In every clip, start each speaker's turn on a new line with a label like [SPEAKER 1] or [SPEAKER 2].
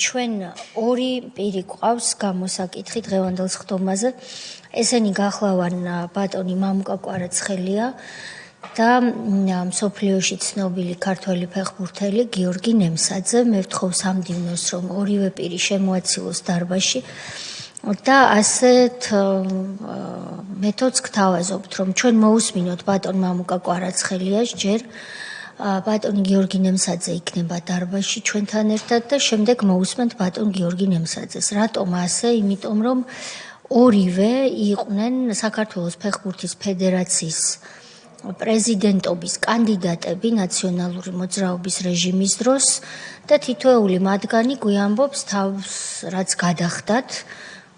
[SPEAKER 1] ჩვენ ორი პირი გვყავს გამოსაკითხი დღევანდელ სხდომაზე. ესენი გახლავან ბატონი მამუკა კვარაცხელია და მსოფლიოში ცნობილი ქართველი ფეხბურთელი გიორგი ნემსაძე. მე ვთხოვ სამდივნოს, რომ ორივე პირი შემოაცილოს დარბაზში და ასეთ მეთოდს გთავაზობთ, რომ ჩვენ მოусმინოთ ბატონ მამუკა კვარაცხელიას ჯერ ბატონი გიორგი ნემსაძე იქნება დარბაზში ჩვენთან ერთად და შემდეგ მოусმენთ ბატონ გიორგი ნემსაძეს. რატომ ასე? იმიტომ რომ ორივე იყვნენ საქართველოს ფეხბურთის ფედერაციის პრეზიდენტობის კანდიდატები ნაციონალური მოძრაობის რეჟიმის დროს და თითოეული მათგანი გვიამბობს თავს, რაც გადახდათ.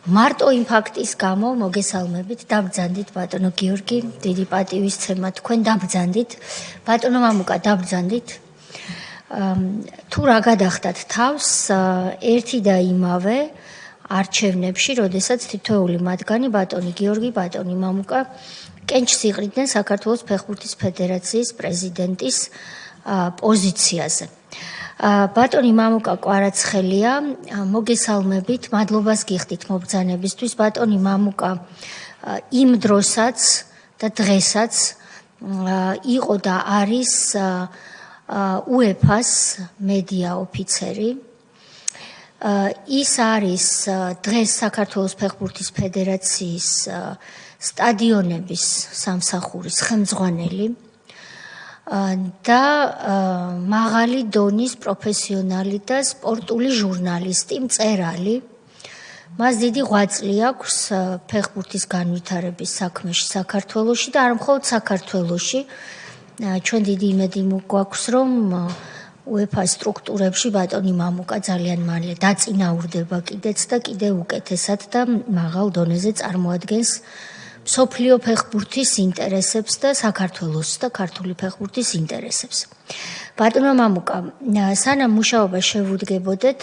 [SPEAKER 1] მარტო იმ ფაქტის გამო მოგესალმებით, დაბრძანდით ბატონო გიორგი, დიდი პატივისცემა თქვენ დაბრძანდით. ბატონო მამუკა, დაბრძანდით. თუ რა გადახდათ თავს ერთი და იმავე არჩევნებში, როდესაც თითოეული მათგანი ბატონი გიორგი, ბატონი მამუკა კენჭს იყრიდნენ საქართველოს ფეხბურთის ფედერაციის პრეზიდენტის პოზიციაზე. ბატონი მამუკა კვარაცხელია, მოგესალმებით, მადლობას გიხდით მობრძანებისთვის. ბატონი მამუკა იმ დროსაც და დღესაც იყო და არის UEFA-ს მედია ოფიცერი. ის არის დღეს საქართველოს ფეხბურთის ფედერაციის სტადიონების სამსახურის ხელმძღვანელი და მაღალი დონის პროფესიონალი და სპორტული ჟურნალისტი, მწერალი. მას დიდი ღვაწლი აქვს ფეხბურთის განვითარების საქმეში საქართველოში და არ მხოლოდ საქართველოში. ჩვენ დიდი იმედი გვაქვს, რომ UEFA სტრუქტურებში ბატონი მამუკა ძალიან მალე დაწინაურდება კიდეც და კიდევ უკეთესად და მაღალ დონეზე წარმოადგენს მსოფლიო ფეხბურთის ინტერესებს და საქართველოს და ქართული ფეხბურთის ინტერესებს. ბატონო მამუკა, სანამ მუშაობა შევუდგებოდეთ,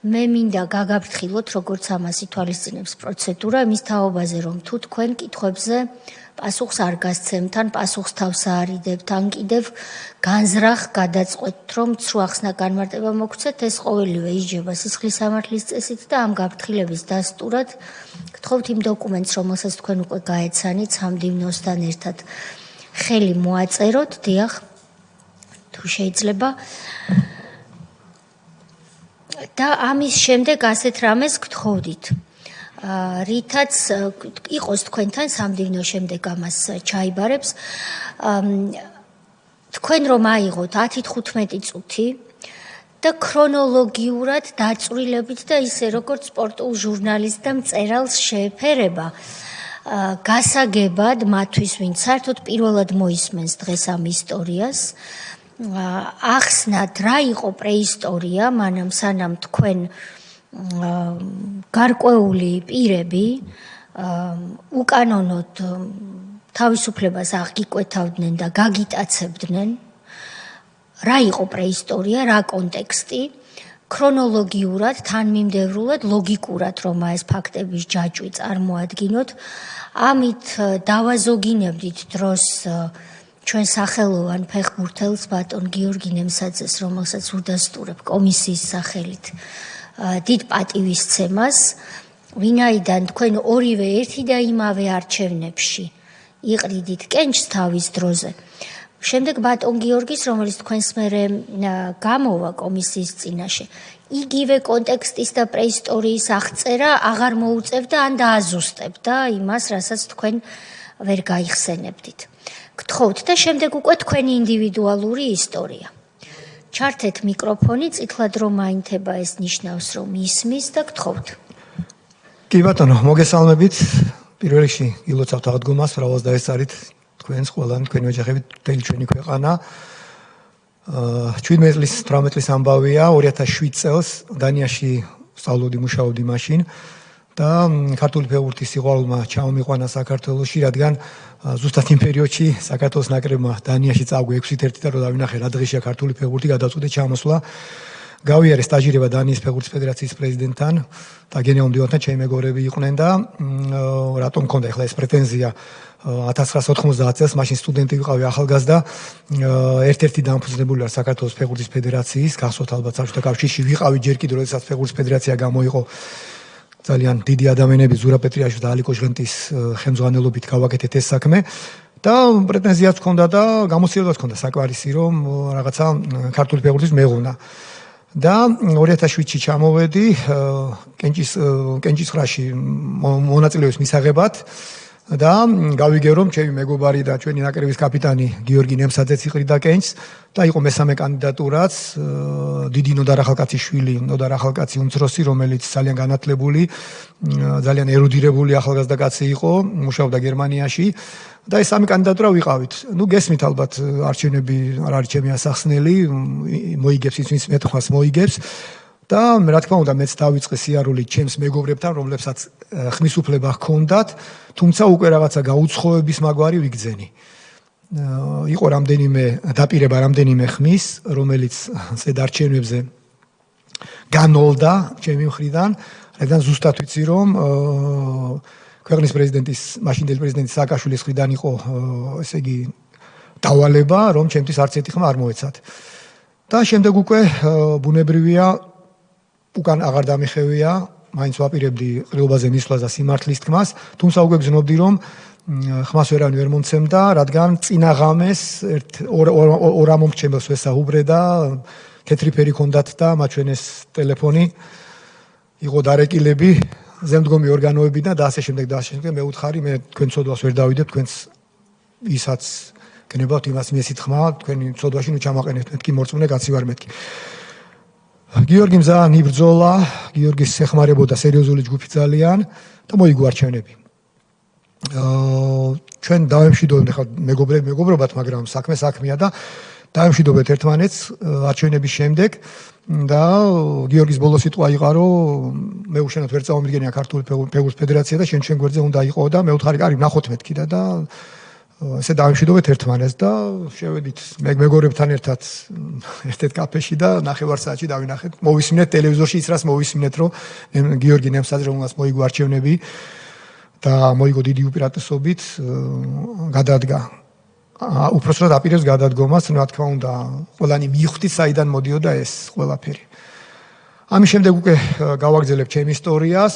[SPEAKER 1] მე მინდა გაგაფრთხილოთ, როგორც ამას ითვალისწინებს პროცედურა, იმის თაობაზე, რომ თუ თქვენ კითხვებზე პასუხს არ გასცემთ, ან პასუხს თავს აარიდებთ, ან კიდევ განზრახ გადაწყვეტთ, რომ ცრუ ახსნა განმარტება მოგცეთ, ეს ყოველივე ისჯება სისხლის სამართლის წესით და ამ გაფრთხილების დასტურად გთხოვთ იმ დოკუმენტს, რომელსაც თქვენ უკვე გაეცანით სამდივნოსთან ერთად ხელი მოაწეროთ, დიახ, თუ შეიძლება. და ამის შემდეგ ასეთ რამეს გთხოვდით. რითაც იყოს თქვენთან სამდივნოს შემდეგ ამას ჩაიბარებს. თქვენ რომ აიღოთ 10-15 წუთი და ქრონოლოგიურად დაწვრილებით და ისე როგორც სპორტულ ჟურნალისტს და მწერალს შეეფერება გასაგებად მათთვის, ვინც საერთოდ პირველად მოისმენს დღეს ამ ისტორიას, ახსნათ რა იყო პრეისტორია, მანამ სანამ თქვენ გარკვეული პირები უკანონოდ თავისუფლებას აღიკვეთავდნენ და გაგიტაცებდნენ. რა იყო პრეისტორია, რა კონტექსტი, ქრონოლოგიურად, თანმიმდევრულად, ლოგიკურად, რომ ეს ფაქტების ჯაჭვი წარმოადგინოთ. ამით დავაზოგინებდით დროს ჩვენ სახელოვან ფეხბურთელს ბატონ გიორგი ნემსაძეს, რომელსაც უდასტურებ კომისიის სახელით დიდ პატივისცემას, ვინაიდან თქვენ ორივე ერთი და იმავე არჩევნებში იყრიდით კენჭს თავის დროზე. შემდეგ ბატონ გიორგის, რომელიც თქვენს მერე გამოვა კომისიის წინაშე, იგივე კონტექსტის და პრეისტორიის აღწერა აღარ მოუწევდა ან დააზუსტებდა იმას, რასაც თქვენ ვერ გაიხსენებდით. გთხოვთ და შემდეგ უკვე თქვენი ინდივიდუალური ისტორია. ჩართეთ მიკროფონი, წითლად რომ აინთება, ეს ნიშნავს, რომ ისმის და გთხოვთ.
[SPEAKER 2] კი ბატონო, მოგესალმებით. პირველ რიგში გილოცავთ აღდგომას, რავალს დაესწარით თქვენს ყველანი, თქვენი ოჯახებით, მთელი ჩვენი ქვეყანა. 17 წლის 18 წლის ამბავია, 2007 წელს დანიაში სწავლობდი, მუშაობდი მაშინ და ქართული ფეხბურთის სიყვარულმა ჩამომიყვანა საქართველოში, რადგან ზუსტად იმ პერიოდში საქართველოს ნაკრებმა დანიაში წავგო 6-1 და რომ დავინახე რა დღეშია ქართული ფეხბურთი გადავწყვიტე ჩამოსვლა. გავიარე სტაჟირება დანიის ფეხბურთის ფედერაციის პრეზიდენტთან და გენერალურ მდივანთან ჩემი მეგობრები იყვნენ და რატომ მქონდა ახლა ეს პრეტენზია 1990 წელს მაშინ სტუდენტი ვიყავი ახალგაზრდა ერთ-ერთი დამფუძნებული ვარ საქართველოს ფეხბურთის ფედერაციის გახსოვთ ალბათ საბჭოთა კავშირში ვიყავი ჯერ კიდევ როდესაც ფეხბურთის ფედერაცია გამოიყო ძალიან დიდი ადამიანები ზურაბ პეტრიაშვილი და ალიკო ჟღენტის ხელმძღვანელობით გავაკეთეთ ეს საქმე და პრეტენზიაც ჰქონდა და გამოცდილებაც ჰქონდა საკმარისი რომ რაღაცა ქართული ფეხბურთის მეღუნა და 2007-ში ჩამოვედი კენჭისყრაში მონაწილეობის მისაღებად და გავიგე რომ ჩემი მეგობარი და ჩვენი ნაკრების კაპიტანი გიორგი ნემსაძეც იყრიდა კენჭს და იყო მესამე კანდიდატურაც დიდი ნოდარ ახალკაციშვილი ნოდარ ახალკაცი უმცროსი რომელიც ძალიან განათლებული ძალიან ერუდირებული ახალგაზრდა კაცი იყო მუშაობდა გერმანიაში და ეს სამი კანდიდატურა ვიყავით ნუ გესმით ალბათ არჩევნები არ არის ჩემი ასახსნელი მოიგებს ის ვინც მეტყვას მოიგებს და რა თქმა უნდა მეც დავიწყე სიარული ჩემს მეგობრებთან რომლებსაც ხმის უფლება ჰქონდათ თუმცა უკვე რაღაცა გაუცხოების მაგვარი ვიგძენი იყო რამდენიმე დაპირება რამდენიმე ხმის რომელიც ზედარჩენებზე განოლდა ჩემი მხრიდან რადგან ზუსტად ვიცი რომ ქვეყნის პრეზიდენტის მაშინდელი პრეზიდენტის სააკაშვილის მხრიდან იყო ესე იგი დავალება რომ ჩემთვის არც ერთი ხმა არ მოეცათ და შემდეგ უკვე ბუნებრივია უკან აღარ დამიხევია მაინც ვაპირებდი ყრილობაზე მისვლას და სიმართლის თქმას თუმცა უკვე გზნობდი რომ ხმას ვერავინ ვერ მომცემდა რადგან წინა ღამეს ორ ამომრჩეველს ვესაუბრე და თეთრი ფერი ჰქონდათ და მაჩვენეს ტელეფონი იყო დარეკილები ზემდგომი ორგანოებიდან და ასე შემდეგ და ასე შემდეგ მე უთხარი მე თქვენ ცოდვას ვერ დავიდებ თქვენს ისაც გნებავთ იმას მიესით ხმა თქვენი ცოდვაში ნუ ჩამაყენებთ მეთქი მორწმუნე კაცი ვარ მეთქი გიორგიმ ძალიან იბრძოლა გიორგის ეხმარებოდა სერიოზული ჯგუფი ძალიან და მოიგო არჩევნები ჩვენ დავემშვიდობთ ხა მეგობრობათ მაგრამ საქმეა და დავემშვიდობთ ერთმანეთს არჩევნების შემდეგ და გიორგის ბოლო სიტყვა იყარო მე უშენოდ ვერ წავომიდგენია ქართული ფეხბურთის ფედერაცია და შენ გვერდზე უნდა იყო და მე ვთხარი კარი ნახოთ მეთქი და ესე დავემშვიდობთ ერთმანეთს და შევედით მეგობრებთან ერთად ერთ-ერთ კაფეში და ნახევარ-საათში დავინახეთ მოვისმინეთ ტელევიზორში ის რას მოვისმინეთ რომ გიორგი ნემსაძე რომელსაც მოიგო არჩევნები და მოიგო დიდი უპირატესობით გადადგა უпроსტად აპირებს გადადგომას რა თქმა უნდა ყველანი მიხვდით საიდან მოდიოდა ეს ყველაფერი ამის შემდეგ უკვე გავაგრძელებ ჩემ ისტორიას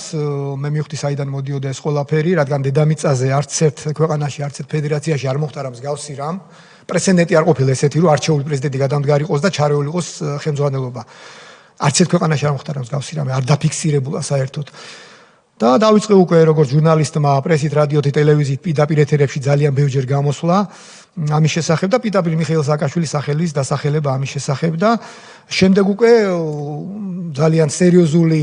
[SPEAKER 2] მე მივხვდი საიდან მოდიოდა ეს ყველაფერი რადგან დედამიწაზე არც ერთ ქვეყანაში არც ერთ ფედერაციაში არ მოხდა რა მსგავსი რამ პრეცედენტი არ ყოფილა ესეთი რომ არჩეული პრეზიდენტი გადამდგარიყოს და ჩარეული იყოს ხელმძღვანელობა არც ერთ ქვეყანაში არ მოხდა რა მსგავსი რამე არ დაფიქსირებულა საერთოდ და დავიწყე უკვე როგორც ჟურნალისტმა პრესით რადიოთი ტელევიზიით პირდაპირ ეთერებში ძალიან ბევრჯერ გამოსვლა ამის შესახებ და პირდაპირ მიხეილ სააკაშვილის სახელის დასახელება ამის შესახებ და შემდეგ უკვე ძალიან სერიოზული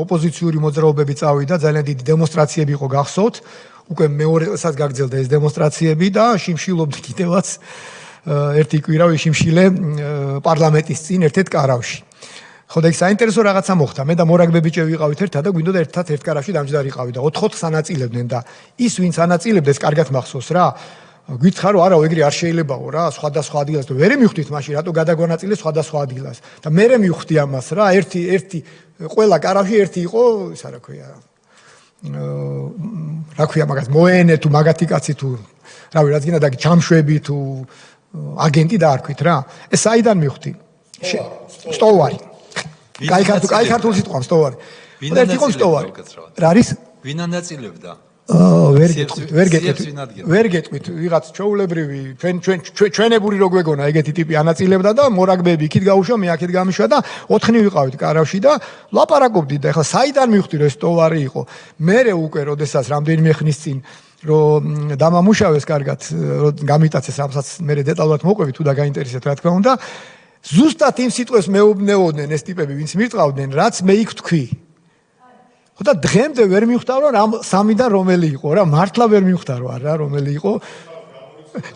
[SPEAKER 2] ოპოზიციური მოძრაობები წავიდა ძალიან დიდი დემონსტრაციები იყო გახსოვთ უკვე მეორე წელსაც გაგრძელდა ეს დემონსტრაციები და შიმშილობდი კიდევაც ერთი კვირა ვიშიმშილე პარლამენტის წინ ერთ-ერთ კარავში ხო და იქ საინტერესო რაღაცა მოხდა მე და მორაგბე ბიჭები ვიყავით ერთად და გვინდოდა ერთად ერთ კარავში დამჯდარიყავი და 4-4 სანაწილებდნენ და ის ვინც ანაწილებდა ეს კარგად მახსოვს რა გითხარ რომ არა ეგრე არ შეიძლებაო რა სხვადასხვა ადგილას და ვერ მივხვდით მაშინ რატო გადაგვანაწილეს სხვადასხვა ადგილას და მე მივხვდი ამას რა ერთი ყველა კარავში ერთი იყო ისა რა ქვია მაგას მოენე თუ მაგათი კაცი თუ რავი რაც გინდა და ჩამშვები თუ აგენტი დაარქვით რა ეს საიდან მივხვდი სტოვარი კაი ქართული სიტყვა სტოვარი ერთი იყო სტოვარი რა არის
[SPEAKER 3] ვინ ანაწილებდა
[SPEAKER 2] ვერ გეტყვით ვიღაც ჩაულებრივი ჩვენებური რო გვეგონა ეგეთი ტიპი ანაწილებდა და მორაგბეები იქით გაუშვა მე აქეთ გამიშვა და 4 ვიყავით კარავში და ლაპარაკობდით და ეხლა საიდან მივხვდი რომ ეს სტოვარი იყო მე უკვე როდესაც რამდენიმე ხნის წინ რომ დამამუშავეს კარგად რომ გამიტაცეს რასაც მე დეტალურად მოყვები თუ და გაინტერესებთ რა თქმა უნდა ზუსტად იმ სიტყვებს მეუბნეოდნენ ეს ტიპები ვინც მირწყავდნენ რაც მე იქ თქვი ხო და დღემდე ვერ მივხვდარო რა სამიდან რომელი იყო რა მართლა ვერ მივხვდარო არა რომელი იყო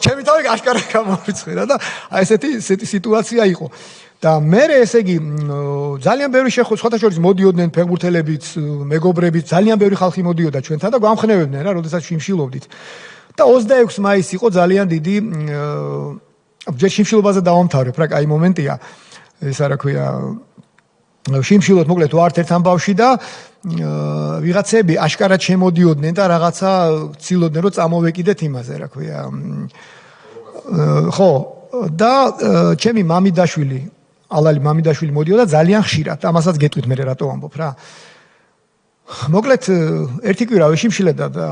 [SPEAKER 2] ჩემი თავი აშკარა გამოვიწყირა და აი ესეთი სიტუაცია იყო და მე ესე იგი ძალიან ბევრი სხვათა შორის მოდიოდნენ ფეხბურთელებიც მეგობრებიც ძალიან ბევრი ხალხი მოდიოდა ჩვენთან და გვამხნევებდნენ რა როდესაც შიმშილობდით და 26 მაისი იყო ძალიან დიდი ჯერ შიმშილობაზე დავამთავრებ რა კაი მომენტია ესა რა ქვია შიმშილოთ მოკლედ ვართ ერთ ამბავში და ვიღაცები აშკარად შემოდიოდნენ და რაღაცა ცდილობდნენ რომ წამოვეკიდეთ იმაზე, რა ქვია. ხო, და ჩემი მამიდაშვილი, ალალი მამიდაშვილი მოდიოდა ძალიან ხშირად, ამასაც გეტყვით მე რატო ვამბობ რა. მოკლედ ერთი კვირავი შიმშილედა და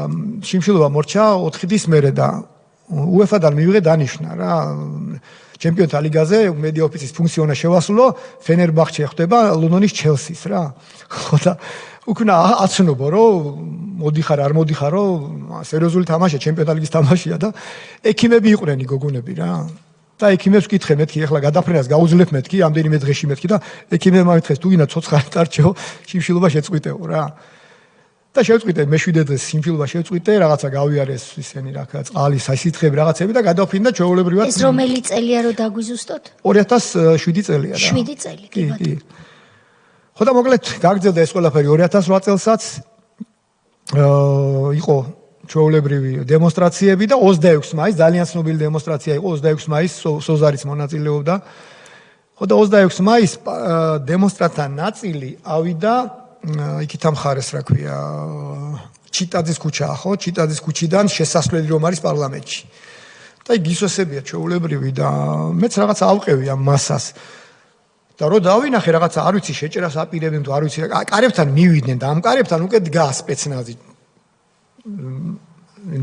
[SPEAKER 2] შიმშილობა მორჩა 4 დის მერე და UEFA-დან მივიღე დანიშნა რა. ჩემპიონთა ლიგაზე მედია ოფიცის ფუნქცია უნდა შევასრულო, ფენერბახჩე ხდება ლონდონის ჩელსის რა. ხო და უკნა აცნობო რომ მოდიხარ არ მოდიხარ რომ სერიოზული თამაშია, ჩემპიონთა ლიგის თამაშია და ექიმები იყვნენ გოგონები რა. და ექიმებს ვკითხე მეთქი, ეხლა გადაფრენას გაუძლებ მეთქი, ამდენიმე დღეში მეთქი და ექიმებმა მითხეს თუ გინდა ცოცხალი დარჩეო, შიმშილობა შეწყვიტეო რა. და შევწყვიტე მე 7 დღეს სიმშილობა შევწყვიტე, რაღაცა გავიარეს ისენი რა, წყალი, სასითხები, რაღაცები და გადავფრინდა ჩვეულებრივად.
[SPEAKER 1] ეს რომელი წელია რომ დაგვიზუსტოთ?
[SPEAKER 2] 2007 წელია რა.
[SPEAKER 1] 7 წელი, კი ბატონო.
[SPEAKER 2] ხო და მოკლედ გაგრძელდა ეს ყველაფერი 2008 წელსაც. იყო ჩვეულებრივი დემონსტრაციები და 26 მაისს ძალიან ცნობილი დემონსტრაცია იყო 26 მაისს სოზარიც მონაწილეობდა. ხო და 26 მაისს დემონსტრანტთა ნაწილი ავიდა იქით ამ ხარეს რა ქვია ჩიტაძის ქუჩაა ხო ჩიტაძის ქუჩიდან შესასვლელი რომ არის პარლამენტში და იგი გისვასებია ჩვეულებრივი და მეც რაღაც ავყევი ამ მასას და რო დავინახე რაღაცა არ ვიცი შეჭერას აპირებენ თუ არ ვიცი კარებთან მივიდნენ და ამ კარებთან უკვე დგას სპეცნაზი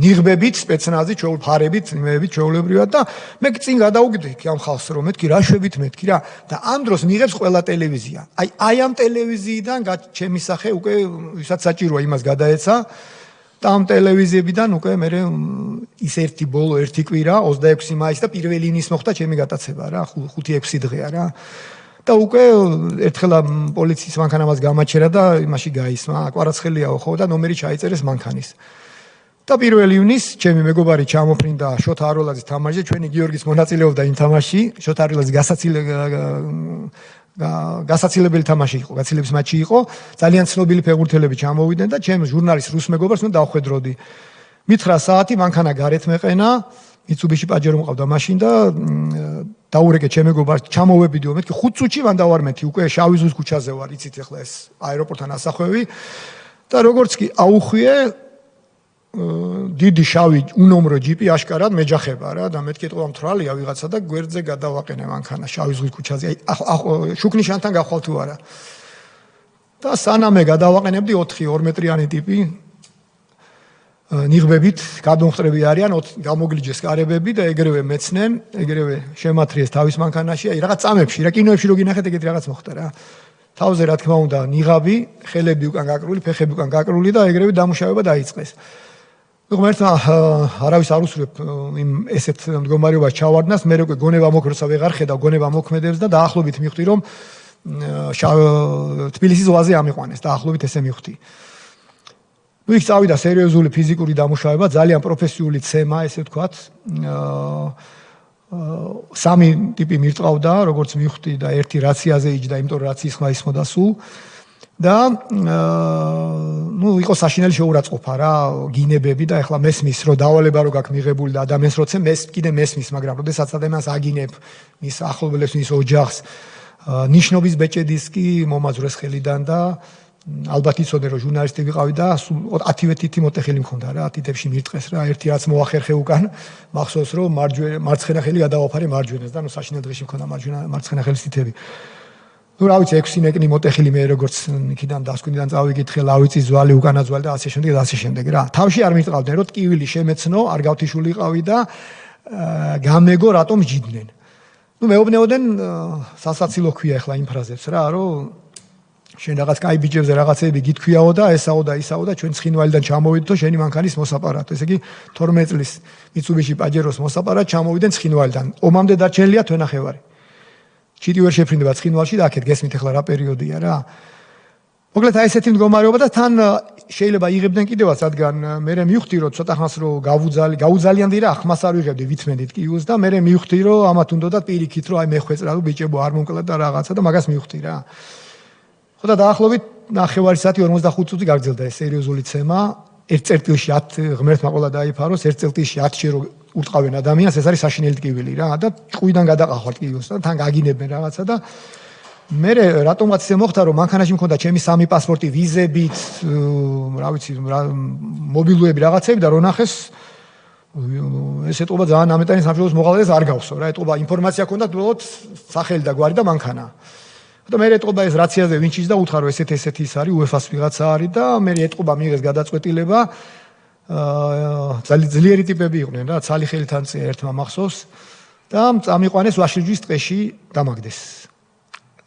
[SPEAKER 2] ნიღბებით სპეცნაზი ჩვეულფარებით იმებით ჩვეულებრივად და მე წინ გადავუგდიქი ამ ხალხს რომ მეთქი რა შვებით მეთქი რა და ამ დროს მიიღებს ყველა ტელევიზია აი ამ ტელევიზიიდან ჩემი სახე უკვე ვისაც საჭიროა იმას გადაეცა და ამ ტელევიზიებიდან უკვე მე ის ერთი ბოლო ერთი კვირა 26 მაისს და 1 ივნის მოხდა ჩემი გატაცება რა 5-6 დღეა რა და უკვე ერთხელ პოლიციის მანქანამაც გამაჩერა და იმაში გაისმა კვარაცხელიაო ხო და ნომერი ჩაიწერეს მანქანის და 1 ივნის ჩემი მეგობარი ჩამოფრინდა შოთა აროლაძის თამაშზე ჩვენი გიორგის მონაწილეობდა იმ თამაშში შოთა აროლაძის გასაცილებელი თამაში იყო გაცილების მატჩი იყო ძალიან ცნობილი ფეხბურთელები ჩამოვიდნენ და ჩემს ჟურნალის რუს მეგობარს უნდა დავხვედროდი მითხრა საათი მანქანა გარეთ მეყენა Mitsubishi Pajero მყავდა მაშინ და დაურეკე ჩემ მეგობარს ჩამოვებიდიო მეთქი 5 წუთში მან დავარმეთი უკვე შავი ზღვის ქუჩაზე ვარ იცით ახლა ეს აეროპორტთან ასახვევი და როგორც კი აუხვიე დიდი შავი უნომრო ჯიპი აშკარად მეჯახება რა და მეთქი ტყვა მთრალია ვიღაცა და გვერდზე გადავაყენე მანქანა შავი ზღვის ქუჩაზე აი შუქნიშანთან გახვალ თუ არა და სანამე გადავაყენებდი 4 მეტრიანი ტიპი ნიღბებით გადმოხტრები არიან გამოგლიჯეს კარებები და ეგრევე მეცნენ ეგრევე შემათრიეს თავის მანქანაში აი რაღაც წამებში რა კინოებში რო გინახეთ ეგეთი რაღაც მოხდა რა თავზე რა თქმა უნდა ნიღაბი ხელები უკან გაკრული ფეხები უკან გაკრული და ეგრევე დამუშავება დაიწყეს ღმერთმა არავის არ უსურვებ იმ ესეთ მდგომარეობას ჩავარდნას მე უკვე გონება მოქროსა ვეღარ ხედავ გონება მოქმედებს და დაახლოებით მივხვდი რომ თბილისის ზღვაზე ამიყვანეს დაახლოებით ესე მივხვდი ნუ იქ წავიდა სერიოზული ფიზიკური დამუშავება, ძალიან პროფესიული ცემა, ესე ვთქვათ. სამი ტიპი მირტყავდა, როგორც მივხვდი და ერთი რაციაზე იჯდა, იმიტომ რომ რაციის ხმა ისმოდა სულ. და ნუ იყო საშინელი შეურაცხყოფა რა, გინებები და ეხლა მესმის, რომ დავალება რო გაქვს მიღებული და ადამიანს როცა კიდე მესმის, მაგრამ როდესაც ადამიანს აგინებ მის ახლობლებს, მის ოჯახს, ნიშნობის ბეჭედის კი მომაძვრეს ხელიდან და ალბათ იცოდე რომ ჟურნალისტი ვიყავი და 10 თითი მოტეხილი მქონდა რა 10 თებში მირტყეს რა ერთი რაც მოახერხე უკან მახსოვს რომ მარცხენა ხელი გადავაფარე მარჯვენას და ნუ საშინელ დღეში მქონდა მარცხენა ხელის თითები ნუ რა ვიცი 6 ნეკნი მოტეხილი მე როგორც იქიდან დასკვნიდან წავიკითხე ლავიწი ზვალი უკანა ზვალი და ასე შემდეგ და ასე შემდეგ რა თავში არ მირტყავდნენ რომ ტკივილი შემეცნო არ გავთიშული იყავი და გამეგო რატომ ჯიდნენ ნუ მეუბნეოდნენ სასაცილო ქვია ახლა იმ ფრაზებს რა რომ შენ რაღაც კაი ბიჭებზე რაღაცები გითქვიაო და ესაო და ისაო და ჩვენ ცხინვალიდან ჩამოვიდო შენი მანქანის მოსაპარად ესე იგი 12 წლის Mitsubishi Pajero-ს მოსაპარად ჩამოვიდნენ ცხინვალიდან ომამდე დარჩენილია თვენახევარი ჩიტი ვერ შეფრინდება ცხინვალში და აქეთ გესმით ახლა რა პერიოდია რა მოკლედ აი ესეთი მდგომარეობა და თან შეიძლება იღებდნენ კიდევაც რადგან მე მივხვდი რომ ცოტა ხანს რომ გაუძალიანდი რა ხმას არ ვიღებდი ვითმენდით კიუს და მე მივხვდი რომ ამათ უნდოდა პირიქით რომ აი მე ხვეწრა რომ ბიჭებო არ მომკლად და რაღაცა და მაგას მივხვდი რა ხო და დაახლოებით 9 საათი 45 წუთი გაგრძელდა ეს სერიოზული ცემა ერთ წერტილში 10 ღმერთმა ყოლა დაიფაროს ერთ წერტილში 10-ში რო ურტყავენ ადამიანს ეს არის საშინელი ტკივილი რა და ჭყვიდან გადაყავთ ტკივილს და თან გაგინებენ რაღაცა და მე რატომაც ისე მოხდა რომ მანქანაში მქონდა ჩემი 3 პასპორტი, ვიზებით, რა ვიცი, მობილოები რაღაცები და რო ნახეს ეს ეტყობა ძალიან ამეტანი სამშობლოს მოყავდეს არ გავხსო რა, ეტყობა ინფორმაცია ქონდა უბრალოდ სახელი და გვარი და მანქანა. და მე ეტყობა ეს რაციაზე ვინჩის და უთხარო ესეთი ის არის UEFA-ს ვიღაცა არის და მე ეტყობა მიიღეს გადაწყვეტილება ძლიერი ტიპები იყვნენ რა, ცალი ხელით ანწია ერთმა მახსოვს და წამიყვანეს ვაშლიჯვის ტყეში დამაგდეს.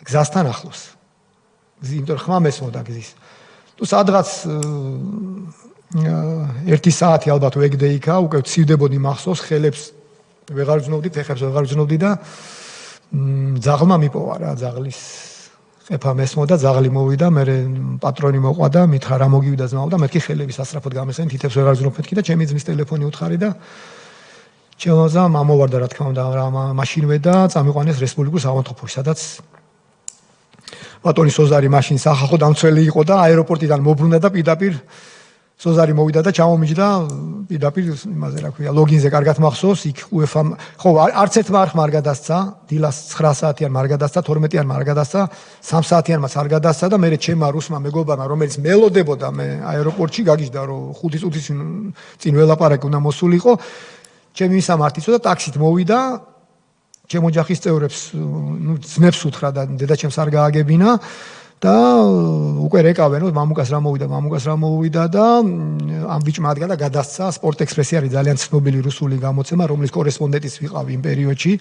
[SPEAKER 2] გზასთან ახლოს. იმიტომ ხმა მესმოდა გზის. თუ სადღაც 1 საათი ალბათ ვეგდე იქა, უკვე ცივდებოდი მახსოვს, ხელებს ვეღარ ვძნობდი, ფეხებს ვეღარ ვძნობდი და ძაღლმა მიპოვა რა, ძაღლის ყეფა მესმოდა, ძაღლი მოვიდა, მე პატრონი მოყვა და მითხრა რა მოგივიდა ძმაო და მეთქი ხელები სასწრაფოდ გამესენი, თითებს ვეღარ ვძნობ მეთქი და ჩემი ძმის ტელეფონი უთხარი და ჩემო ძმა მომოვარდა რა თქმა უნდა რა მაშინვე და წამიყვანეს რესპუბლიკურ საავადმყოფოში, სადაც ბატონი სოზარი მაშინ სახალხო დამცველი იყო და აეროპორტიდან მობრუნდა და პირდაპირ სოზარი მოვიდა და ჩამომიჯდა პირდაპირ იმაზე რა ქვია ლოგინზე კარგად მახსოვს იქ UEFA ხო არც ერთმა არხმა არ გადასცა დილას 9 საათიან არ გადასცა 12-იან არ გადასცა 3 საათიანმაც არ გადასცა და მე ჩემმა რუსმა მეგობარმა რომელიც მელოდებოდა მე აეროპორტში გაგიჟდა რომ 5 წუთის წინ ველაპარაკი უნდა მოსულიყო ჩემი მისამართი წოდა ტაქსით მოვიდა ჩემ ოჯახის წევრებს ძმებს უთხრა და დედაჩემს არ გააგებინა და უკვე რეკავენ რომ მამუკას რა მოვიდა და ამ ბიჭმა ადგა და გადასცა სპორტ ექსპრესი არის ძალიან ცნობილი რუსული გამოცემა რომლის კორესპონდენტიც ვიყავი იმ პერიოდში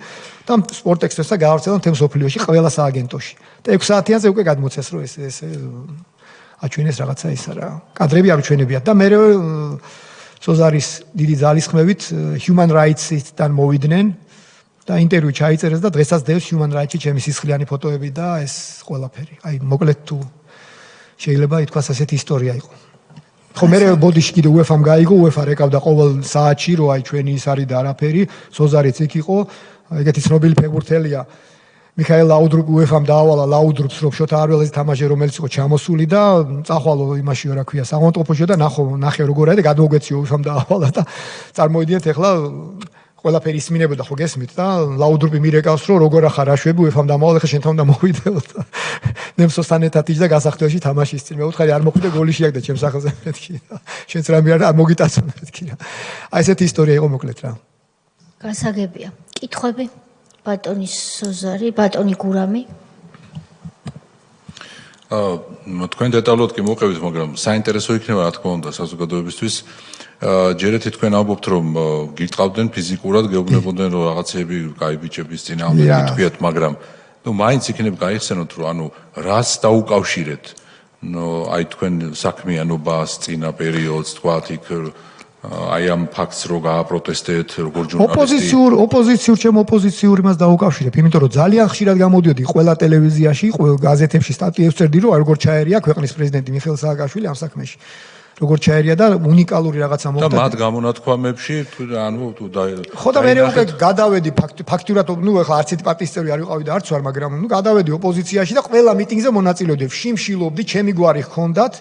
[SPEAKER 2] და სპორტ ექსპრესსა გაავრცელა მთელ მსოფლიოში ყველა სააგენტოში და 6 საათიანზე უკვე გადმოცეს რომ ეს აჩვენეს რაღაცა ისა რა კადრები არ ჩვენებიათ და მე სოზარის დიდი ძალისხმევით Human Rights-იდან მოვიდნენ და ინტერვიუ ჩაიწერეს და დღესაც დევს Human Rights-ში ჩემი სისხლიანი ფოტოები და ეს ყველაფერი. აი, მოკლედ თუ შეიძლება ითქვას ასეთი ისტორია იყო. ხო, მე ბოდიში კიდე UEFA-მ გაიგო, UEFA რეკავდა ყოველ საათში, რომ აი ჩვენი ის არის და არაფერი, სოზარიც იქ იყო, ეგეთი ცნობილი ფეხბურთელია. მიხაელ ლაუდრუპ UEFA-მ დაავალა ლაუდრუპს, რომ შოთა არველაძე თამაში, რომელიც იყო ჩამოსული და წახვალო იმაში რა ქვია, საავადმყოფოში და ნახე როგორ არის და გადმოგვეციო UEFA-მ დაავალა და წარმოვიდიეთ ახლა ყველაფერი ისმინებოდა ხო გესმით და ლაუდრუპი მირეკავს რომ როგორ ახარ აშვები UEFA-მ დამავალ ახლა შენთან უნდა მოვიდეო და ნემსოსთან ერთად იჯდა გასახდელში თამაშის წინ მე უთხარი არ მოხვიდე გოლი შეაგდა ჩემს სახელზე მეთქი და შენც რამე არ მოგიტაცო მეთქი რა აი ესეთი ისტორია იყო მოკლედ რა
[SPEAKER 1] გასაგებია კითხვები ბატონი სოზარი ბატონი გურამი
[SPEAKER 3] თქვენ დეტალურად კი მოყევით მაგრამ საინტერესო იქნება რა თქმა უნდა საზოგადოებისთვის ჯერეთი თქვენ ამბობთ რომ გიწყავდნენ ფიზიკურად გეუბნებოდნენ რომ რაღაცები კაი ბიჭების წინააღმდეგ გითქვიათ მაგრამ ნუ მაინც იქნებ გაიხსენოთ რომ ანუ რას დაუკავშირეთ აი თქვენ საქმიანობას წინა პერიოდს თქვათ იქ აი ამ ფაქტს რო გააპროტესტეთ როგორ ჟურნალისტი
[SPEAKER 2] ოპოზიციურ ჩემ ოპოზიციურ იმას დაუკავშირებ იმიტომ რომ ძალიან ხშირად გამოდიოდი ყველა ტელევიზიაში ყველა გაზეთებში სტატიებს წერდი რომ როგორ ჩაერია ქვეყნის პრეზიდენტი მიხეილ სააკაშვილი ამ საქმეში როგორ ჩაერია და უნიკალური რაღაცა მოხდა
[SPEAKER 3] და მათ გამონათქვამებში ანუ
[SPEAKER 2] ხო და მე უკვე გადავედი ფაქტურად ნუ ახლა არც ერთი პარტიის წევრი არ ვიყავი და არც ვარ მაგრამ ნუ გადავედი ოპოზიციაში და ყველა მიტინგზე მონაწილეობდი შიმშილობდი ჩემი გვარი ჰქონდათ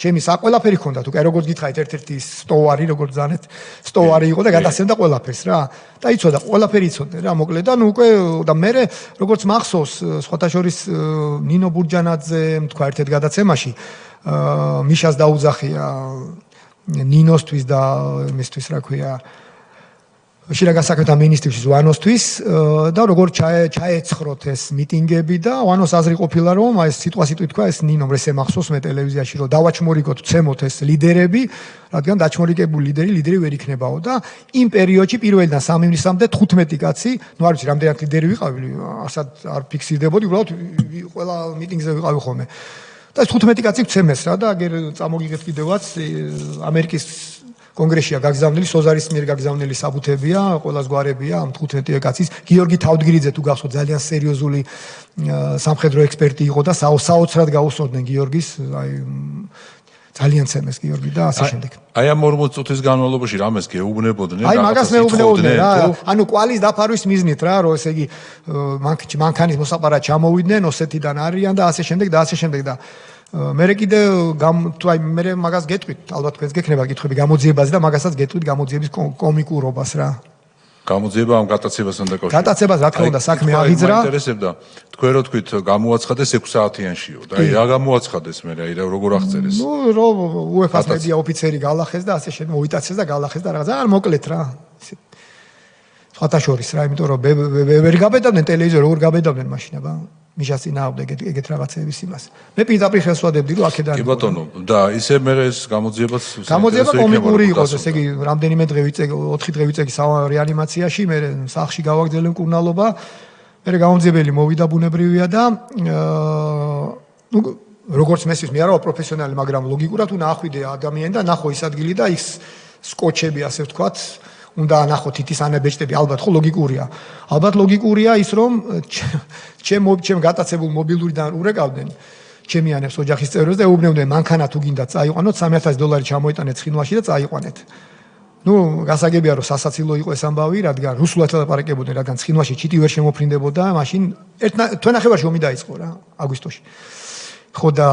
[SPEAKER 2] ჩემი საყველაფერი ჰქონდათ უკვე როგორც გითხარით ერთ-ერთი სტოვარი როგორც ზანეთ სტოვარი იყო და გადასცემდა ყველაფერს რა და იცოდა ყველაფერი იცოდნენ რა მოკლედ და ნუ უკვე და მე როგორც მახსოვს სხვათა შორის ნინო ბურჯანაძემ თქვა ერთ-ერთ გადაცემაში მიშას დაუძახია ნინოსთვის და იმისთვის რა ქვია შინაგან საქმეთა მინისტრის ვანოსთვის და როგორ ჩაეცხროთ ეს მიტინგები და ვანოს აზრი ყოფილა რომ აი ეს სიტყვასიტყვი თქვა ეს ნინომ რესე მახსოვს მე ტელევიზიაში რომ დავაჩმორიგოთ ცემოთ ეს ლიდერები რადგან დაჩმორიგებული ლიდერი ვერ იქნებაო და იმ პერიოდში პირველიდან სამინისტრამდე 15 კაცი ნუ არ ვიცი რამდენად ლიდერი ვიყავი ასად არ ფიქსირდებოდი უბრალოდ ყველა მიტინგზე ვიყავი ხოლმე და 15 კაცი ვცემეს რა და აგერ წამოგიღეთ კიდევაც ამერიკის კონგრესშია გაგზავნილი სოზარის მიერ გაგზავნილი საბუთებია ყველას გვარებია ამ 15 კაცის გიორგი თავდგირიძე თუ გახსოვთ ძალიან სერიოზული სამხედრო ექსპერტი იყო და საოცრად გაუსწორდნენ გიორგის აი ძალიან ცემეს გიორგი და ასე შემდეგ
[SPEAKER 3] აი ამ 40 წუთის განმავლობაში რამეს გეუბნებოდნენ
[SPEAKER 2] აი მაგას მეუბნებოდნენ რა ანუ კვალის დაფარვის მიზნით რა რომ ესე იგი მანქანის მოსაყარად ჩამოვიდნენ ოსეთიდან არიან და ასე შემდეგ და მე კიდე თუ აი მე მაგას გეტყვით ალბათ თქვენს გექნება კითხვები გამოძიებაზე და მაგასაც გეტყვით გამოძიების კომიკურობას რა
[SPEAKER 3] გამოძიება ამ გატაცებასთან დაკავშირებით.
[SPEAKER 2] გატაცებას რა თქმა უნდა საქმე აღიძრა.
[SPEAKER 3] მაინტერესებდა თქვენ რო თქვით გამოაცხადეს 6 საათიანშიო და აი რა გამოაცხადეს მე აი როგორ აღწერეს.
[SPEAKER 2] ნუ UEFA-ს მედია ოფიცერი galახეს და ასე შემდეგ მოიტაცეს და galახეს და რაღაც არ მოკლეთ რა. სხვათა შორის რა, იმიტომ რომ ვერ გაბედავდნენ ტელევიზორ, როგორ გაბედავდნენ მაშინ აბა. მიშას წინააღმდეგ ეგეთ რაღაცების იმას. მე პირდაპირ ხელს ვადებდი რომ აქედან.
[SPEAKER 3] კი ბატონო, და ისე მე ეს გამოძიება
[SPEAKER 2] კომიკური იყო, ესე იგი რამდენიმე დღე ვიწეგი, 4 დღე ვიწეგი რეანიმაციაში, მე სახლში გავაგრძელე მკურნალობა. მე გამოძიებელი მოვიდა ბუნებრივია და ნუ როგორც მესის მე არა პროფესიონალი, მაგრამ ლოგიკურად უნდა ახვიდე ადამიანი და ნახო ის ადგილი და ის სკოჩები ასე ვთქვათ უნდა ანახოთ ითის ანაბეჭდები ალბათ ხო ლოგიკურია. ალბათ ლოგიკურია ის რომ ჩემ გატაცებულ მობილურიდან ურეკავდნენ ჩემი ანებს ოჯახის წევრებს და ეუბნებდნენ მანქანა თუ გინდა წაიყვანოთ $3000 ჩამოიტანეთ ცხინვალში და წაიყვანეთ. ნუ გასაგებია რომ სასაცილო იყო ეს ამბავი, რადგან რუსულად ლაპარაკებოდნენ, რადგან ცხინვალში ჩიტი ვერ შემოფრინდებოდა, მაშინ თვენახევარში ომი დაიწყო რა აგვისტოში. ხო და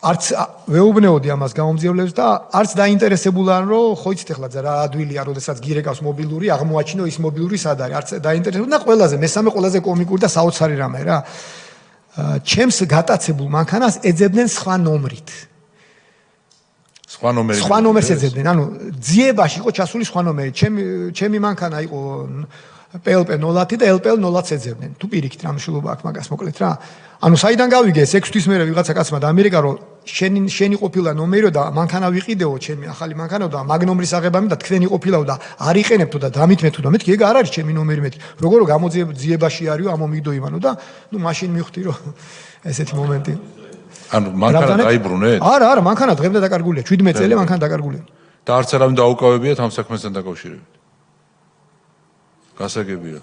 [SPEAKER 2] არც ვეუბნეოდი ამას გამომძიებლებს და არც დაინტერესებულან რომ ხო იცით ახლა რა ადვილია როდესაც გირეკავს მობილური აღმოაჩინო ის მობილური სად არის არც დაინტერესებულა და ყველაზე მესამე ყველაზე კომიკური და საოცარი რამე რა ჩემს გატაცებულ მანქანას ეძებდნენ სხვა ნომრით სხვა ნომერს ეძებდნენ ანუ ძიებაში იყო ჩასული სხვა ნომერი ჩემი მანქანა იყო PLP 0 და LPL 0-ს ეძებდნენ თუ პირიქით რა მნიშვნელობა აქვს მაგას მოკლედ რა ანუ საიდან გავიგე 6 თვის მერე ვიღაცა კაცმა და ამერიკა რომ შენი ყოფილა ნომერო და მანქანა ვიყიდეო ჩემი ახალი მანქანა და მაგ ნომრის აღებამი და თქვენი ყოფილაო და არ იყენებთო და დამითმეთო და მეთქი ეგ არ არის ჩემი ნომერი მეთქი როგორ გამოძიებაში არისო ამომიგდო იმანო და ნუ მაშინ მივხვდი რომ ესეთი მომენტი
[SPEAKER 3] ანუ მანქანა დაიბრუნეთ
[SPEAKER 2] არა მანქანა დღემდე დაკარგულია 17 წელი მანქანა დაკარგულია
[SPEAKER 3] და არც არავინ დაუკავებიათ ამ საქმესთან დაკავშირებით გასაგებია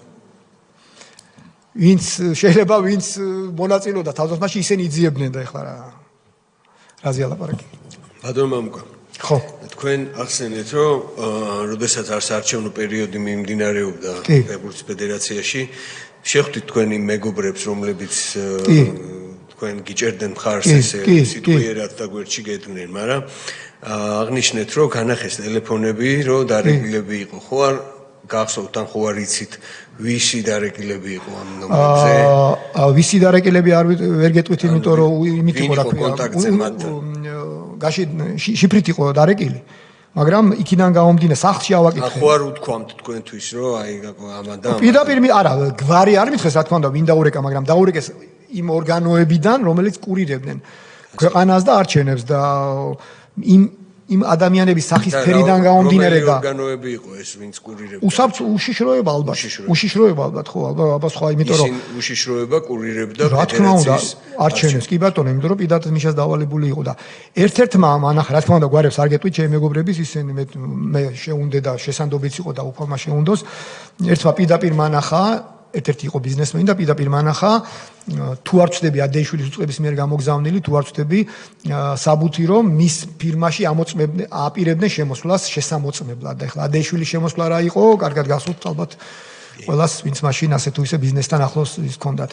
[SPEAKER 2] ვინც შეიძლება ვინც მონაწილეობდა თავდასხმაში ისინი იძიებდნენ და ეხლა რაზე ალაპარაკი
[SPEAKER 4] ბატონო მამუკა
[SPEAKER 2] ხო
[SPEAKER 4] თქვენ ახსენეთ რომ როდესაც არც არჩევნო პერიოდი მიმდინარეობდა ფეხბურთის ფედერაციაში შეხვდით თქვენი მეგობრებს რომლებიც თქვენ გიჭერდნენ მხარს ესე სიტუიერად და გვერდში გედგნენ მაგრამ აღნიშნეთ რომ განახეს ტელეფონები რომ დარეგილები იყო ხო არ გახსოვთ ან ხო არ იცით ვისი დარეგილები იყო ამ ნომერზე?
[SPEAKER 2] ვისი დარეგილები არ ვერ გეტყვით, იმიტომ რომ იმით იყო რა
[SPEAKER 4] ქვია.
[SPEAKER 2] გაში შიფრით იყო დარეგილი. მაგრამ იქიდან გამომდინე სახლში ავაკითხე.
[SPEAKER 4] ხო არ უთქვამთ თქვენთვის რომ აი ამან და
[SPEAKER 2] პირდაპირ არა გვარი არ მითხეს რა თქმა უნდა ვინ დაურეკა, მაგრამ დაურეკეს იმ ორგანოებიდან, რომელიც კურირებდნენ ქვეყანას და არჩევნებს და იმ ადამიანების სახის ფერიდან გამომდინარე და
[SPEAKER 4] ორგანოები იყო ეს ვინც კურირებდა.
[SPEAKER 2] უშიშროება ალბათ ხო ალბათ სხვა იმიტომ რომ
[SPEAKER 4] უშიშროება კურირებდა
[SPEAKER 2] რა თქმა უნდა არჩევნებს კი ბატონო იმიტომ რომ პირდაპირ მიშას დავალებული იყო და ერთ-ერთმა მანახა რა თქმა უნდა გვარებს არ გეტყვით ჩემი მეგობრების ისინი მე შეუნდე და შესანდობიც იყო და უფალმა შეუნდოს ერთმა პირდაპირ მანახა ერთ-ერთი იყო ბიზნესმენი და პირდაპირ მანახა თუ არ ვწდები ადეიშვილის უწყების მიერ გამოგზავნილი თუ არ ვწდები საბუთი რომ მის ფირმაში აპირებდნენ შემოსვლას შესამოწმებლად და ეხლა ადეიშვილის შემოსვლა რა იყო კარგად გასულთ ალბათ ყველას ვინც მაშინ ასე თუ ისე ბიზნესთან ახლოს ის ჰქონდათ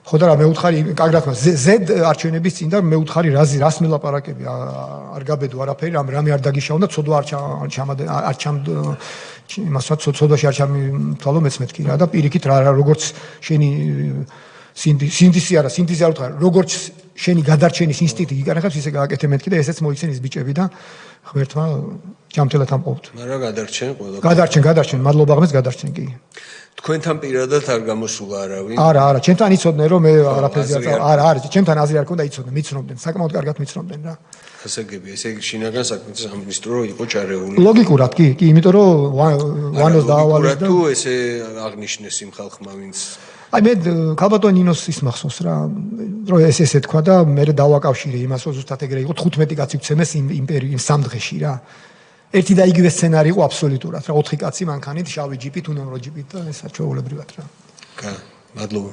[SPEAKER 2] ხო და რა მე უთხარი კარგად ზედ არჩევნების წინ და მე უთხარი რას მელაპარაკები არ გაბედო არაფერი რამე არ დაგიშავნდა ცოდვა არ იმასაც ცოდვაში არ ჩამითვალო მეც მეთქი რა და პირიქით რა როგორც შენი სინთეზი არ ვთქვა როგორც შენი გადარჩენის ინსტინქტი იგარახებს ისე გააკეთე მეთქი და ესეც მოიცენის ბიჭები და ღმერთმა ჯამთელად ამყოფთ
[SPEAKER 4] მაგრამ
[SPEAKER 2] გადარჩენ მადლობა ღმერთს გადარჩენ კი
[SPEAKER 4] თქვენთან პირადად არ გამოსულა არავინ
[SPEAKER 2] არა ჩემთან იცოდნენ რომ მე არაფერზე არა ჩემთან აზრი არ ქონდა იცოდნენ მიცნობდნენ საკმაოდ კარგად მიცნობდნენ რა
[SPEAKER 4] გასაგებია ესე იგი შინაგან საქმეთა სამინისტრო იყო ჩარეული
[SPEAKER 2] ლოგიკურად კი იმიტომ რომ ვანოს დაავალეს და
[SPEAKER 4] თუ ესე აღნიშნეს იმ ხალხმა ვინც
[SPEAKER 2] აი მე ქალბატონ ნინოს ის მახსოვს რა რომ ესე თქვა და მე დავაკავშირე იმას რომ ზუსტად ეგრე იყო 15 კაცი ვცემეს იმ სამ დღეში რა ერთი და იგივე სცენარი იყო აბსოლუტურად რა 4 კაცი მანქანით შავი ჯიპით უნემრო ჯიპით და ეს საჩვეულებრივად რა
[SPEAKER 4] მადლობა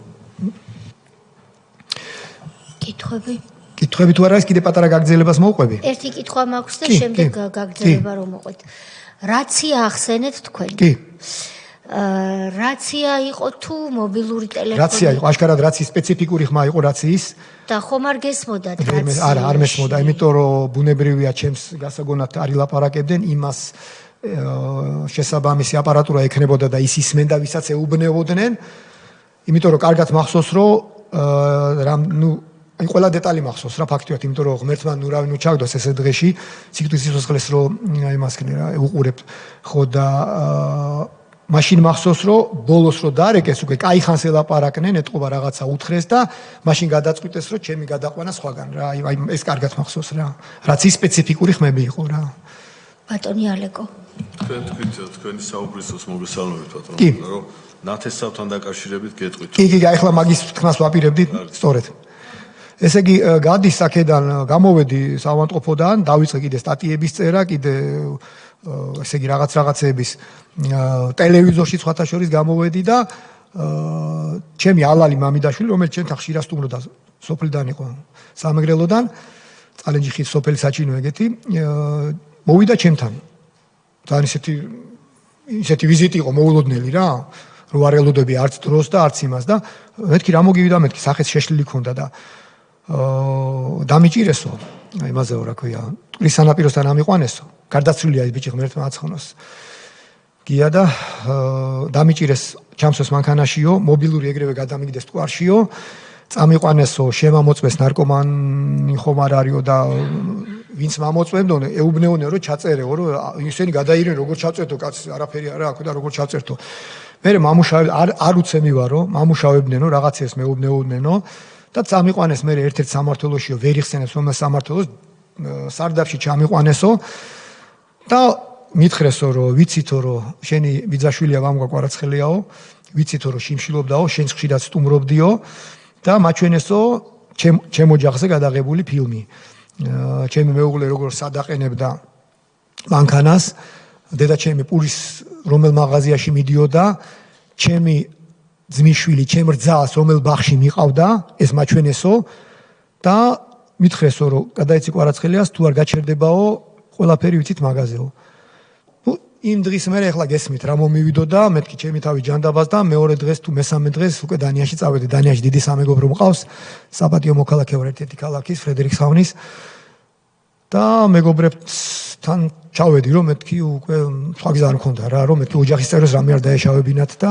[SPEAKER 2] კითხვები თუ არა ის კიდე პატარა გაგრძელებას მოვყვები
[SPEAKER 1] ერთი კითხვა მაქვს და შემდეგ გაგრძელება რომ მოყვეთ რაცია ახსენეთ თქვენ
[SPEAKER 2] კი
[SPEAKER 1] რაცია იყო თუ მობილური ტელეფონი
[SPEAKER 2] რაცია იყო აშკარად რაციის სპეციფიკური ხმა იყო რაციის
[SPEAKER 1] და ხომ არ გესმოდათ რაცია
[SPEAKER 2] არა არ მესმოდა იმიტომ რომ ბუნებრივია ჩემს გასაგონად არ ილაპარაკებდნენ იმას შესაბამისი აპარატურა ექნებოდა და ის ისმენდა, ვისაც ეუბნებოდნენ. იმიტომ რომ კარგად მახსოვს, რომ ყველა დეტალი მახსოვს რა ფაქტიურად, იმიტომ რომ ღმერთმა ნურავინ უჩაგდოს ესე დღეში, სიკვდილის სიცოცხლეს რომ იმას ქნე რა უყურებთ. ხო და მაშინ მახსოვს, რომ ბოლოს რომ დარეკეს, უკვე კაი ხანს ელაპარაკნენ, ეთყობა რაღაცა უთხრეს და მაშინ გადაწყვიტეს, რომ ჩემი გადაყვანა სხვაგან რა. აი ეს კარგად მახსოვს რა. რაც ის სპეციფიკური ხმები იყო რა.
[SPEAKER 1] ბატონი ალეკო.
[SPEAKER 5] თქვენ თქვით თქვენი საუბრისას მოგესალმებით ბატონო, რომ ნათესავთან დაკავშირებით გეტყვით.
[SPEAKER 2] კი, ახლა მაგის თქმას ვაპირებდით, სწორედ. ესე იგი, გადის აქედან, გამოვედი საავადმყოფოდან, დავიწყე კიდე სტატიების წერა, კიდე ესე იგი რაღაცეების ტელევიზორში სხვათა შორის გამოვედი და ჩემი ალალი მამიდაშვილი, რომელიც ჩემთან ხშირად სტუმრობდა სოფლიდან იყო, სამეგრელოდან, წალენჯიხის სოფელი საჩინო ეგეთი, მოვიდა ჩემთან. ძალიან ისეთი ვიზიტი იყო მოულოდნელი რა, რომ არ ელოდები არც დროს და არც იმას და მეთქი რა მოგივიდა, მეთქი სახეს შეშლილი ქონდა და დამიჭირესო, იმაზეო რა ქვია, ტყვის სანაპიროსთან ამიყვანესო, გარდაცვლილია ეს ბიჭი ღმერთმა აცხონოს. გია და დამიჭირეს ჩამსოს მანქანაშიო, მობილური ეგრევე გადამიგდეს ტყუარშიო, წამიყვანესო, შემამოწმეს ნარკომანი ხომ არ არისო და ვინც მომწვენდო, ეუბნეონე რომ ჩაწერეო, რომ ისინი გადაირენ როგორ ჩაწერთო კაცს, არაფერი არა აქვს და როგორ ჩაწერთო. მე მამუშავე არ უცემი ვარო, მამუშავებდნენო, რაღაცას მეუბნეონენო და წამიყვანეს მე ერთ-ერთ სამართლოშიო, ვერ იხსენებს რომ სამართლოს სარდაფში ჩამიყვანესო და მითხრესო რომ ვიცითო რომ შენი ბიძაშვილია ვამგვაკვარაცხელიაო, ვიცითო რომ შიმშილობდაო, შენს ხშირად სტუმრობდიო და მაჩვენესო ჩემ ოჯახზე გადაღებული ფილმი. ჩემი მეუღლე როგორ სადაყენებდა მანქანას, დედაჩემი პურის რომელ მაღაზიაში მიდიოდა, ჩემი ძმისშვილი, ჩემ რძას რომელ ბაღში მიყავდა, ეს მაჩვენესო და მითხრესო რომ გადაიცი კვარაცხელიას, თუ არ გაჩერდებაო, ყველაფერი ვიცით მაღაზეო. იმ დღის მერე ახლა გესმით რა მომივიდო და მეთქი ჩემი თავი ჯანდაბას და მეორე დღეს თუ მესამე დღეს უკვე დანიაში წავედი. დანიაში დიდი სამეგობრო მყავს, საპატიო მოქალაქე ვარ ერთ-ერთი ქალაქის, ფრედერიკსჰაუნის და მეგობრებთან ჩავედი რომ მეთქი უკვე სხვა გზა არ მქონდა რა, რომ მეთქი ოჯახის წევრებს რამე არ დაეშავებინათ და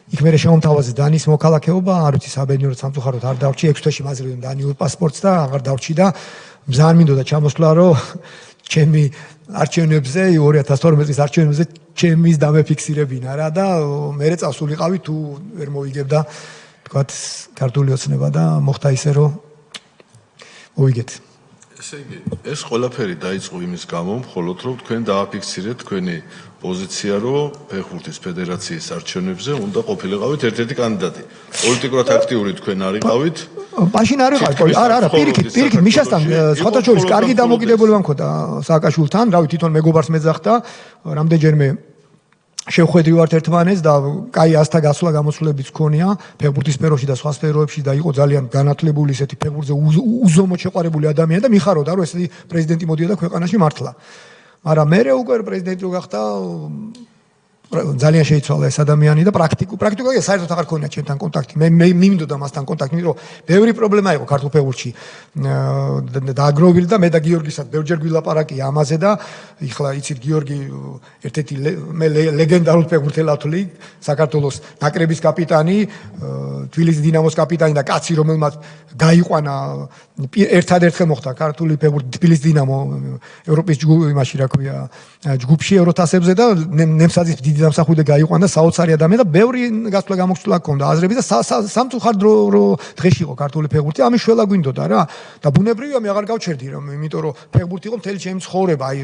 [SPEAKER 2] იქ მერე შემომთავაზე დანის მოქალაქეობა, არ ვიცი საბედნიეროდ სამწუხაროდ არ დავრჩი 6 თვეში მაზრებდნენ დანიურ პასპორტს და აღარ დავრჩი და მზარ მინდოდა ჩამოსვლა რომ ჩემი არჩევნებზე 2012 წლის არჩევნებზე ჩემის დამეფიქსირებინა რა და მერე წავსულიყავი თუ ვერ მოვიგებდა თქვათ ქართული ოცნება და მოხდა ისე რომ მოვიგეთ.
[SPEAKER 5] ესე იგი, ეს ყველაფერი დაიწყო იმის გამო, მხოლოდ რომ თქვენ დააფიქსირეთ თქვენი პოზიცია, რომ ფეხბურთის ფედერაციის არჩევნებზე უნდა ყოფილიყავით ერთ-ერთი კანდიდატი. პოლიტიკურად აქტიური თქვენ არ იყავით?
[SPEAKER 2] მაშინ არ იყავით. არა, პირიქით, მიშასთან სხვათა შორის კარგი დამოკიდებულება მქონდა სააკაშვილთან, რავი, თვითონ მეგობარს მეძახდა, რამდენჯერმე შევხვედრი ვართ ერთმანეთს და კაი ასთა გასვლა გამოსვლებიც ქონია ფეხბურთის სფეროში და სხვა სფეროებში და იყო ძალიან განათლებული ისეთი ფეხბურთზე უზომოდ შეყვარებული ადამიანი და მიხარობდა რომ ესეთი პრეზიდენტი მოდიოდა ქვეყანაში მართლა. მაგრამ მე უკვე პრეზიდენტი რო გახდა ძალიან შეიცვალა ეს ადამიანი და პრაქტიკულად საერთოდ აღარ ქონია ჩემთან კონტაქტი. მე მინდოდა მასთან კონტაქტი, იმიტომ რომ ბევრი პრობლემა იყო ქართულ ფეხბურთში დააგროვილი და მე და გიორგისაც ბევრჯერ გვილაპარაკი ამაზე და ეხლა იცით გიორგი ერთ-ერთი მე ლეგენდარულ ფეხბურთელად ვთვლი, საქართველოს ნაკრების კაპიტანი, თბილისის დინამოს კაპიტანი და კაცი რომელმაც გაიყვანა ერთადერთხელ მოხდა ქართული ფეხბურთი თბილისის დინამო ევროპის იმაში რა ქვია ჯგუფში ევროთასებზე და ნემსაძის დიდი დამსახურდა გაიყვანა საოცარი ადამიანი და ბევრი გასვლა გამოგცვლა ჰქონდა აზრები და სამწუხაროდ დღეში იყო ქართული ფეხბურთი, ამის შველა გვინდოდა რა და ბუნებრივია მე აღარ გავჩერდი რომ იმიტომ რომ ფეხბურთი იყო მთელი ჩემი ცხოვრება, აი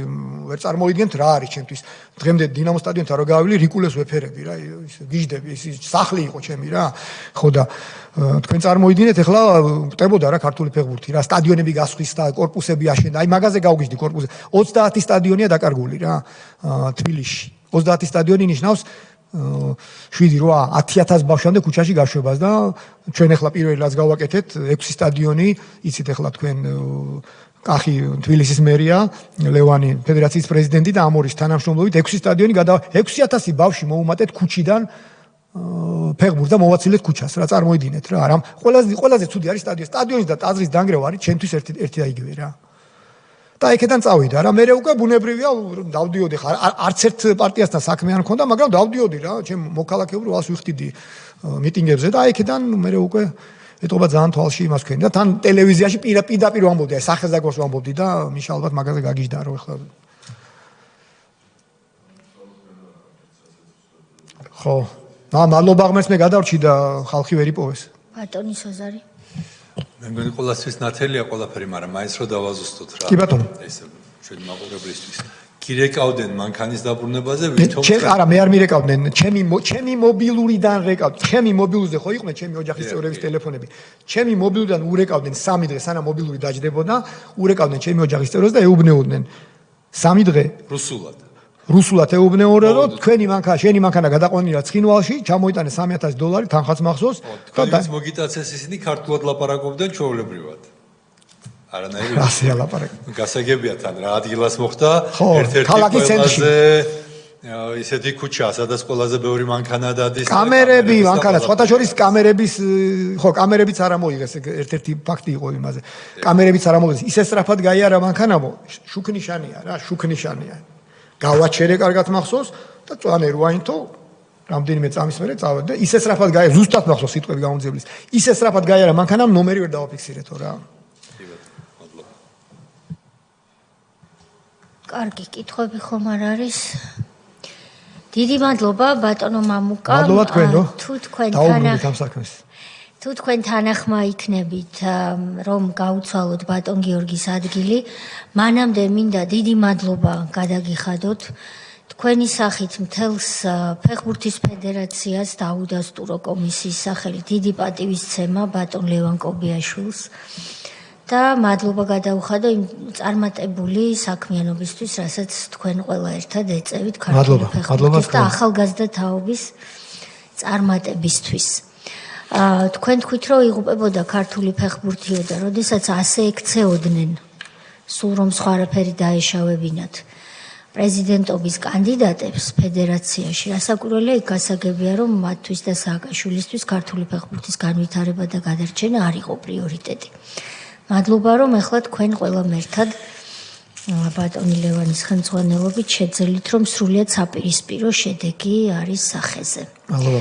[SPEAKER 2] ვერ წარმოიდგენთ რა არის ჩემთვის. დღემდე დინამოს სტადიონთან რო გავივლი, რიკულეს ვეფერები რა, ისე გიждები, ის სახლი იყო ჩემი რა. ხო და თქვენ წარმოიდგინეთ ახლა მტებოდა რა ქართული ფეხბურთი რა, სტადიონები გასხვის და კორპუსები აშენდა. აი მაგაზე გავგიჟდი კორპუსზე. 30 სტადიონია დაკარგული რა თბილისში. 30 სტადიონი ნიშნავს 7-8 ბავშვამდე ქუჩაში გაშვებას და ჩვენ ახლა პირველი რაც გავაკეთეთ 6 სტადიონი, იცით ახლა თქვენ კახი თბილისის მერია, ლევანი ფედერაციის პრეზიდენტი და ამორის თანამშრომლობით 6 სტადიონი 6000 ბავშვი მოუმატეთ ქუჩიდან ფეხბურთს და მოვაცილეთ ქუჩას რა წარმოიდგინეთ რა. ყველაზე ცუდი არის სტადიონის და ტაძრის დანგრევა არის ჩემთვის ერთი და იგივე რა. და იქიდან წავიდა რა. მე უკვე ბუნებრივია დავდიოდი ხარ. არც ერთ პარტიასთან საქმე არ მქონდა, მაგრამ დავდიოდი რა. ჩემ მოქალაქეურ ვალს ვიხდიდი მიტინგებზე და იქიდან მე უკვე ეტყობა ძალიან თვალში იმას ქვენი და თან ტელევიზიაში პირდაპირ ვამბობდი, აი სახეზაგოს ვამბობდი და მიშა ალბათ მაგაზე გაგიჟდა რომ ეხლა ხო. მადლობა ღმერთს მე გადავრჩი და ხალხი ვერ იპოვეს.
[SPEAKER 1] ბატონი სოზარი.
[SPEAKER 6] მე მგონი ყოველთვის ნათელია ყველაფერი, მაგრამ მაინც რო დავაზუსტოთ რა.
[SPEAKER 2] კი ბატონო.
[SPEAKER 6] ეს ჩვენი მაყურებლისთვის. გირეკავდნენ მანქანის დაბრუნებაზე, ვითომ
[SPEAKER 2] არა, მე არ მირეკავდნენ, ჩემი მობილურიდან რეკავდნენ. ჩემი მობილურზე ხო იყვნენ ჩემი ოჯახის წევრების ტელეფონები. ჩემი მობილურიდან ურეკავდნენ 3 დღე, სანამ მობილური დაჯდებოდა, ურეკავდნენ ჩემი ოჯახის წევრებს და ეუბნეოდნენ 3 დღე რუსულად ეუბნეოდნენ, რომ თქვენი მანქანა, შენი მანქანა გადაყვანილია ცხინვალში, ჩამოიტანე $3,000 თანხაც მახსოვს
[SPEAKER 6] და მოგიტაცეს ისინი ქართულად ლაპარაკობდნენ ჩვეულებრივად. არანაირი
[SPEAKER 2] ასე ალაპარაკ.
[SPEAKER 6] გასაგებია თან რა ადგილას მოხდა ერთ-ერთი
[SPEAKER 2] ყველაზე
[SPEAKER 6] ისეთი ქუჩა, სადაც ყველაზე ბევრი მანქანა დადის.
[SPEAKER 2] კამერები, მანქანა, სხვათა შორის კამერების, ხო, კამერებიც არ ამოიღეს, ერთ-ერთი ფაქტი იყო იმაზე. კამერებიც არ ამოიღეს. ისე სწრაფად გაიარა მანქანამო, შუქნიშანია რა, შუქნიშანია. გავაჩერე კარგად მახსოვს და წვანე რუაინთო რამდენიმე წამის მერე წავედი და ისე სწრაფად გაიარა, ზუსტად მახსოვს სიტყვები გამოძებლის. ისე სწრაფად გაიარა მანქანამ ნომერი ვერ დავაფიქსირეთო რა.
[SPEAKER 1] კარგი, კითხვები ხომ არ არის? დიდი მადლობა ბატონო მამუკა.
[SPEAKER 2] მადლობა თქვენ რომ
[SPEAKER 1] თუ თქვენ
[SPEAKER 2] დაუბრუნდით ამ საქმეს.
[SPEAKER 1] თუ თქვენ თანახმა იქნებით, რომ გაუცვალოთ ბატონ გიორგის ადგილი, მანამდე მინდა დიდი მადლობა გადაგიხადოთ თქვენი სახით მთელს ფეხბურთის ფედერაციას და აუდასტურო კომისიის სახელით დიდი პატივისცემა ბატონ ლევან კობიაშვილს. და მადლობა გადაუხადო იმ წარმატებული საქმიანობისთვის, რასაც თქვენ ყველა ერთად ეწევით ქართული ფეხბურთის და ახალგაზრდა თაობის წარმატებისთვის. თქვენ თქვით, რომ იღუპებოდა ქართული ფეხბურთიო და როდესაც ასე ექცეოდნენ, სულ რომ სხვა არაფერი დაეშავებინათ პრეზიდენტობის კანდიდატებს ფედერაციაში, რასაკვირველია იქ გასაგებია, რომ მათთვის და სააკაშვილისთვის ქართული ფეხბურთის განვითარება და გადარჩენა არ იყო პრიორიტეტი. მადლობა რომ ახლა თქვენ ყველამ ერთად ბატონი ლევანის ხელმძღვანელობით შეძელით რომ სრულიად საპირისპირო შედეგი არის სახეზე.
[SPEAKER 2] მადლობა.